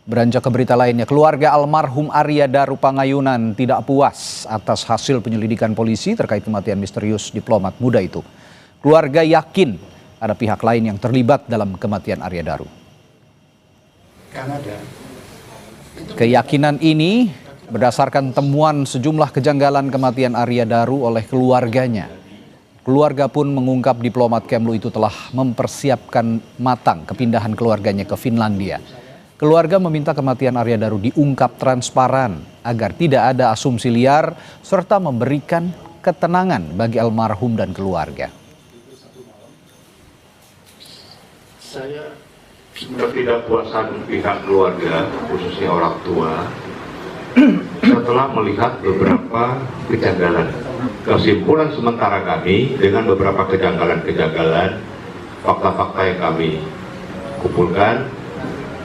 Beranjak ke berita lainnya, keluarga almarhum Arya Daru Pangayunan tidak puas atas hasil penyelidikan polisi terkait kematian misterius diplomat muda itu. Keluarga yakin ada pihak lain yang terlibat dalam kematian Arya Daru. Keyakinan ini berdasarkan temuan sejumlah kejanggalan kematian Arya Daru oleh keluarganya. Keluarga pun mengungkap diplomat Kemlu itu telah mempersiapkan matang kepindahan keluarganya ke Finlandia. Keluarga meminta kematian Arya Daru diungkap transparan agar tidak ada asumsi liar serta memberikan ketenangan bagi almarhum dan keluarga. Saya ketidakpuasan pihak keluarga, khususnya orang tua, setelah melihat beberapa kejanggalan. Kesimpulan sementara kami dengan beberapa kejanggalan, fakta-fakta yang kami kumpulkan,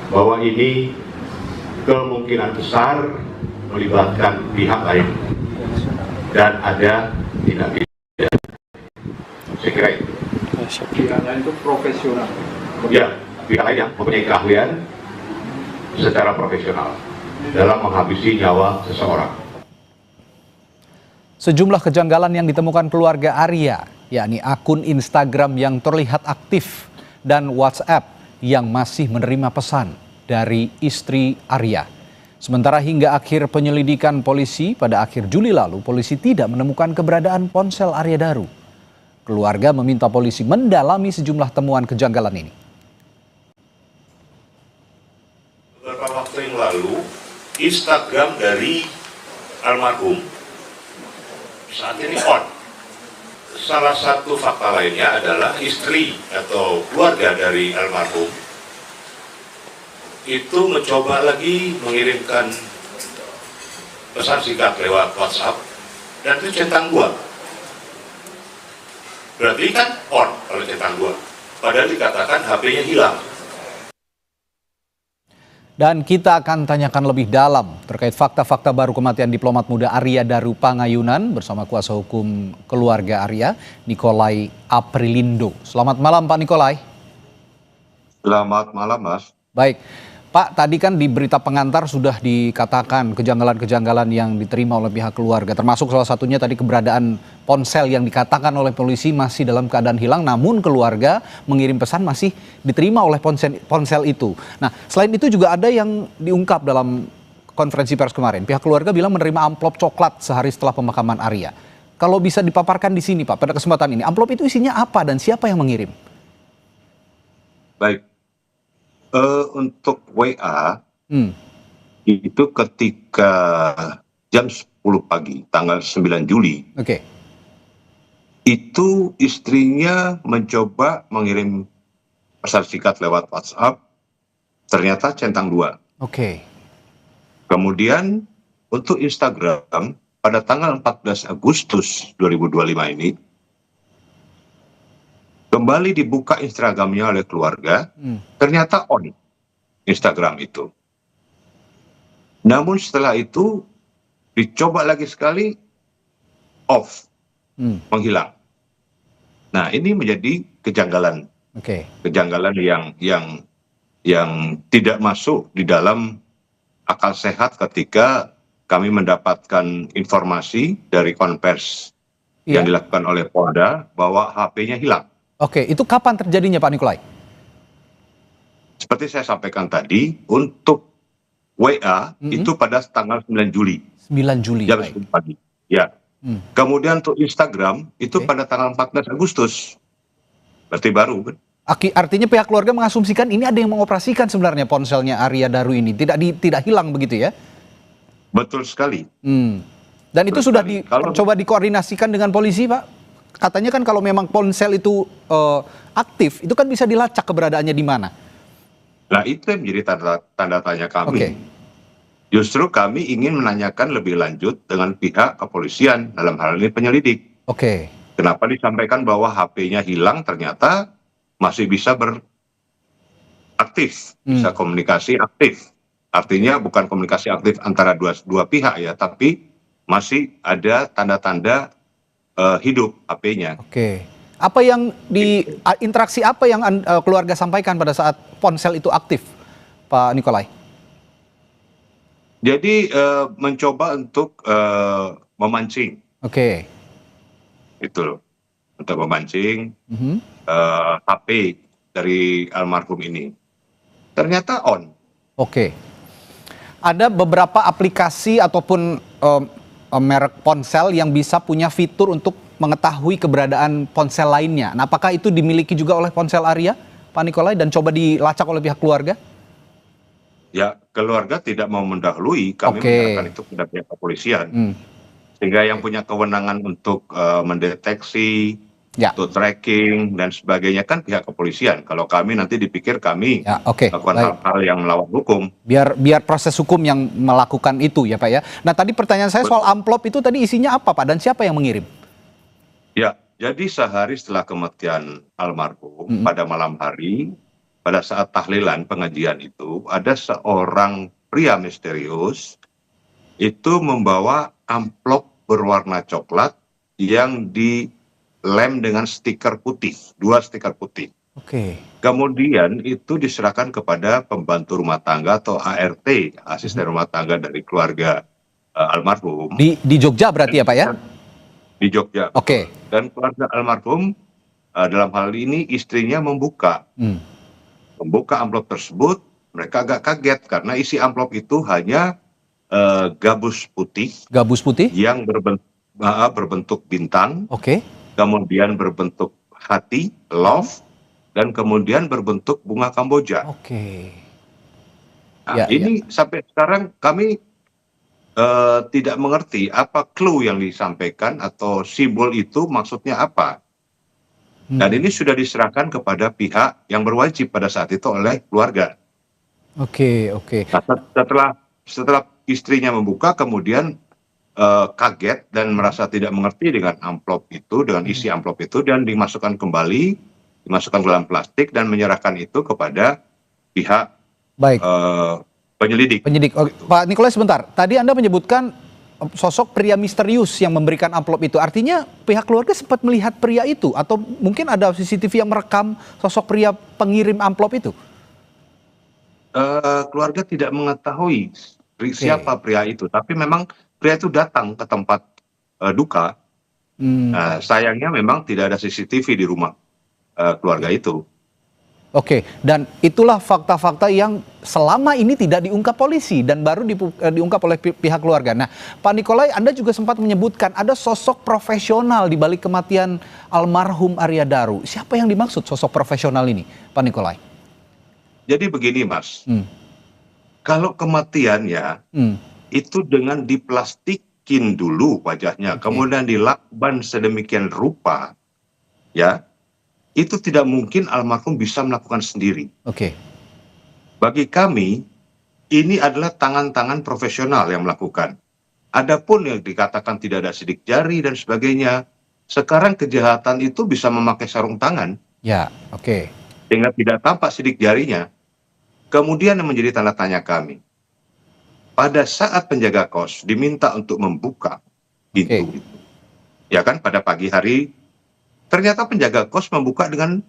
bahwa ini kemungkinan besar melibatkan pihak lain dan ada tindak pidana. Saya kira itu. Pihak lain itu profesional. Ya, pihak lain yang mempunyai keahlian secara profesional dalam menghabisi nyawa seseorang. Sejumlah kejanggalan yang ditemukan keluarga Arya, yakni akun Instagram yang terlihat aktif dan WhatsApp yang masih menerima pesan dari istri Arya. Sementara hingga akhir penyelidikan polisi pada akhir Juli lalu, polisi tidak menemukan keberadaan ponsel Arya Daru. Keluarga meminta polisi mendalami sejumlah temuan kejanggalan ini. Beberapa waktu yang lalu, Instagram dari almarhum saat ini on. Salah satu fakta lainnya adalah istri atau keluarga dari almarhum itu mencoba lagi mengirimkan pesan singkat lewat WhatsApp dan itu centang 2. Berarti kan on kalau centang 2. Padahal dikatakan HP-nya hilang. Dan kita akan tanyakan lebih dalam terkait fakta-fakta baru kematian diplomat muda Arya Daru Pangayunan bersama kuasa hukum keluarga Arya, Nikolai Aprilindo. Selamat malam Pak Nikolai. Selamat malam Mas. Baik, Pak, tadi kan di berita pengantar sudah dikatakan kejanggalan-kejanggalan yang diterima oleh pihak keluarga, termasuk salah satunya tadi keberadaan ponsel yang dikatakan oleh polisi masih dalam keadaan hilang, namun keluarga mengirim pesan masih diterima oleh ponsel itu. Nah, selain itu juga ada yang diungkap dalam konferensi pers kemarin. Pihak keluarga bilang menerima amplop coklat sehari setelah pemakaman Arya. Kalau bisa dipaparkan di sini Pak, pada kesempatan ini, amplop itu isinya apa dan siapa yang mengirim? Baik. Untuk WA itu ketika jam 10 pagi tanggal 9 Juli itu istrinya mencoba mengirim pesan singkat lewat WhatsApp, ternyata centang 2. Kemudian untuk Instagram pada tanggal 14 Agustus 2025 ini kembali dibuka Instagramnya oleh keluarga, ternyata on Instagram itu. Namun setelah itu dicoba lagi sekali off, menghilang. Nah ini menjadi kejanggalan, kejanggalan yang tidak masuk di dalam akal sehat ketika kami mendapatkan informasi dari konvers yang dilakukan oleh Polda bahwa HP-nya hilang. Itu kapan terjadinya Pak Nikolai? Seperti saya sampaikan tadi, untuk WA itu pada tanggal 9 Juli. 9 Juli. Jam 10 pagi. Ya. Kemudian untuk Instagram itu pada tanggal 14 Agustus. Berarti baru kan? Artinya pihak keluarga mengasumsikan ini ada yang mengoperasikan sebenarnya ponselnya Arya Daru ini. Tidak hilang begitu ya? Betul sekali. Dan itu sudah coba dikoordinasikan dengan polisi Pak? Katanya kan kalau memang ponsel itu aktif, itu kan bisa dilacak keberadaannya di mana. Nah itu yang menjadi tanda tanya kami. Justru kami ingin menanyakan lebih lanjut dengan pihak kepolisian, dalam hal ini penyelidik. Kenapa disampaikan bahwa HP-nya hilang, ternyata masih bisa beraktif, bisa komunikasi aktif. Artinya bukan komunikasi aktif antara dua pihak ya, tapi masih ada tanda-tanda hidup HP-nya. Apa yang interaksi apa yang keluarga sampaikan pada saat ponsel itu aktif, Pak Nikolai? Jadi mencoba untuk memancing, Oke. itu loh, untuk memancing Mhm. HP dari almarhum ini. Ternyata on. Oke. Ada beberapa aplikasi ataupun merek ponsel yang bisa punya fitur untuk mengetahui keberadaan ponsel lainnya. Nah, apakah itu dimiliki juga oleh ponsel Arya, Pak Nikolai, dan coba dilacak oleh pihak keluarga? Ya, keluarga tidak mau mendahului, kami Oke. menyerahkan itu kepada pihak kepolisian. Hmm. Sehingga yang Oke. punya kewenangan untuk mendeteksi, Ya. untuk tracking dan sebagainya kan pihak kepolisian. Kalau kami nanti dipikir kami Ya, oke, melakukan baik. hal-hal yang melawan hukum. Biar proses hukum yang melakukan itu ya Pak ya. Nah, tadi pertanyaan saya soal amplop itu tadi isinya apa Pak, dan siapa yang mengirim? Ya, jadi sehari setelah kematian almarhum pada malam hari, pada saat tahlilan pengajian itu, ada seorang pria misterius itu membawa amplop berwarna coklat yang dilem dengan stiker putih, 2 stiker putih. Oke. Kemudian itu diserahkan kepada pembantu rumah tangga atau ART, asisten rumah tangga dari keluarga almarhum Di Jogja berarti ya Pak ya? di Jogja. Oke. Dan keluarga almarhum dalam hal ini istrinya membuka amplop tersebut. Mereka agak kaget karena isi amplop itu hanya gabus putih Gabus putih? yang berbentuk bintang, Oke. kemudian berbentuk hati, love, dan kemudian berbentuk bunga Kamboja. Oke. Nah, ini sampai sekarang kami tidak mengerti apa clue yang disampaikan atau simbol itu maksudnya apa. Dan ini sudah diserahkan kepada pihak yang berwajib pada saat itu oleh keluarga. Oke. Nah, setelah istrinya membuka, kemudian kaget dan merasa tidak mengerti dengan amplop itu, dengan isi amplop itu, dan dimasukkan kembali, dimasukkan dalam plastik dan menyerahkan itu kepada pihak Baik. Penyelidik. Oke. Pak Nikolai sebentar, tadi Anda menyebutkan sosok pria misterius yang memberikan amplop itu. Artinya pihak keluarga sempat melihat pria itu atau mungkin ada CCTV yang merekam sosok pria pengirim amplop itu? Keluarga tidak mengetahui siapa pria itu, tapi memang pria itu datang ke tempat duka. Sayangnya memang tidak ada CCTV di rumah keluarga itu. Oke, dan itulah fakta-fakta yang selama ini tidak diungkap polisi dan baru diungkap oleh pihak keluarga. Nah, Pak Nikolai, Anda juga sempat menyebutkan ada sosok profesional di balik kematian almarhum Arya Daru. Siapa yang dimaksud sosok profesional ini, Pak Nikolai? Jadi begini, Mas. Kalau kematiannya itu dengan diplastikin dulu wajahnya, kemudian dilakban sedemikian rupa, ya. Itu tidak mungkin almarhum bisa melakukan sendiri. Oke. Bagi kami, ini adalah tangan-tangan profesional yang melakukan. Adapun yang dikatakan tidak ada sidik jari dan sebagainya, sekarang kejahatan itu bisa memakai sarung tangan. Ya, oke. Sehingga tidak tampak sidik jarinya. Kemudian yang menjadi tanda tanya kami, pada saat penjaga kos diminta untuk membuka pintu itu, ya kan pada pagi hari, ternyata penjaga kos membuka dengan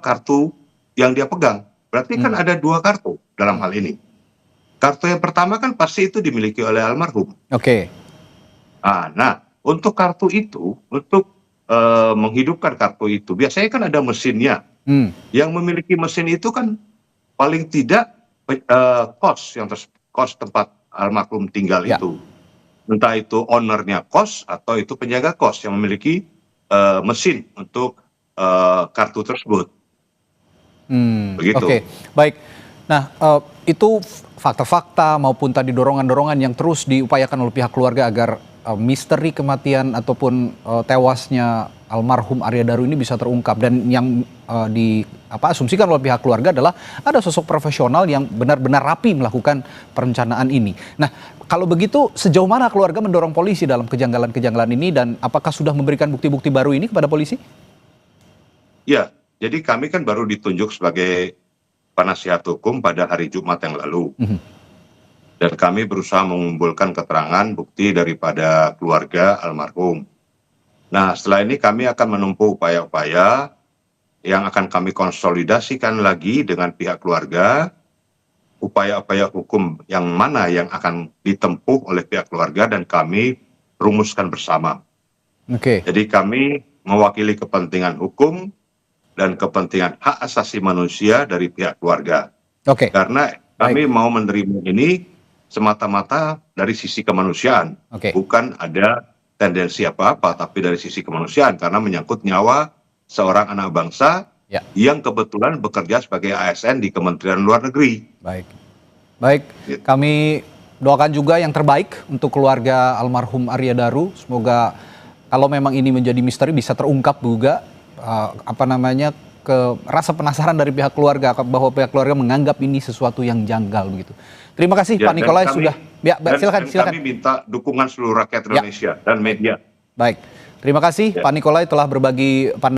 kartu yang dia pegang. Berarti kan ada 2 kartu dalam hal ini. Kartu yang pertama kan pasti itu dimiliki oleh almarhum. Oke. Nah, untuk kartu itu, untuk menghidupkan kartu itu, biasanya kan ada mesinnya. Yang memiliki mesin itu kan paling tidak kos tempat almarhum tinggal itu. Entah itu ownernya kos atau itu penjaga kos yang memiliki mesin untuk kartu tersebut. Begitu. Oke, baik. Nah, itu fakta-fakta maupun tadi dorongan-dorongan yang terus diupayakan oleh pihak keluarga agar misteri kematian ataupun tewasnya almarhum Arya Daru ini bisa terungkap, dan yang asumsikan oleh pihak keluarga adalah ada sosok profesional yang benar-benar rapi melakukan perencanaan ini. Nah, kalau begitu sejauh mana keluarga mendorong polisi dalam kejanggalan-kejanggalan ini, dan apakah sudah memberikan bukti-bukti baru ini kepada polisi? Ya, jadi kami kan baru ditunjuk sebagai penasihat hukum pada hari Jumat yang lalu. Dan kami berusaha mengumpulkan keterangan bukti daripada keluarga almarhum. Nah, setelah ini kami akan menempuh upaya-upaya yang akan kami konsolidasikan lagi dengan pihak keluarga upaya-upaya hukum yang mana yang akan ditempuh oleh pihak keluarga dan kami rumuskan bersama. Jadi kami mewakili kepentingan hukum dan kepentingan hak asasi manusia dari pihak keluarga. Karena kami mau menerima ini semata-mata dari sisi kemanusiaan, bukan ada tendensi apa-apa, tapi dari sisi kemanusiaan karena menyangkut nyawa seorang anak bangsa yang kebetulan bekerja sebagai ASN di Kementerian Luar Negeri. Baik, kami doakan juga yang terbaik untuk keluarga almarhum Arya Daru. Semoga kalau memang ini menjadi misteri bisa terungkap juga rasa penasaran dari pihak keluarga bahwa pihak keluarga menganggap ini sesuatu yang janggal begitu. Terima kasih Pak Nikolai sudah. Silakan. Kami minta dukungan seluruh rakyat Indonesia dan media. Baik, terima kasih Pak Nikolai telah berbagi pandangan.